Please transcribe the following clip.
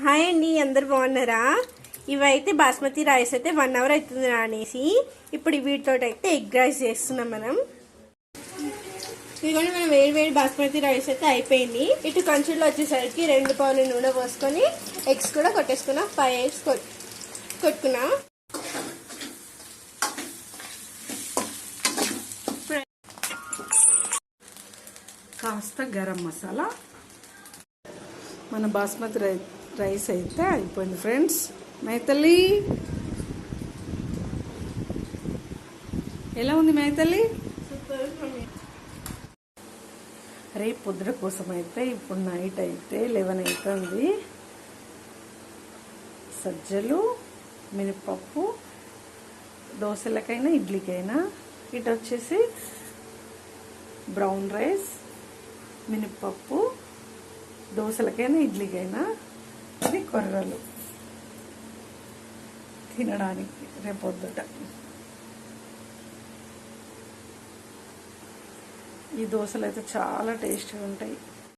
Hi అండి, అందరు బాగున్నారా? ఇవైతే బాస్మతి రైస్ అయితే 1 అవర్ అవుతుంది అనేసి ఇప్పుడు వీటితో అయితే ఎగ్ రైస్ చేస్తున్నాం మనం. ఇదిగోండి, మనం వేడి బాస్మతి రైస్ అయితే అయిపోయింది. ఇటు కంచుల్లో వచ్చేసరికి 2 పావులు నూనె పోసుకొని ఎగ్స్ కూడా కొట్టేసుకున్నాం. 5 ఎగ్స్ కొట్టుకున్నా. కాస్త గరం మసాలా. మన బాస్మతి రైస్ అయితే అయిపోయింది ఫ్రెండ్స్. మైతల్లి ఎలా ఉంది మైతల్లి? రేపు పొద్దున కోసం అయితే ఇప్పుడు నైట్ అయితే 11 అవుతుంది. సజ్జలు, మినపప్పు, దోశలకైనా ఇడ్లీకైనా. ఇటు వచ్చేసి బ్రౌన్ రైస్, మినపప్పు, దోశలకైనా ఇడ్లీకైనా. ఇది కొర్రలు తినడానికి రేపొద్దుట. ఈ దోశలు అయితే చాలా టేస్టీగా ఉంటాయి.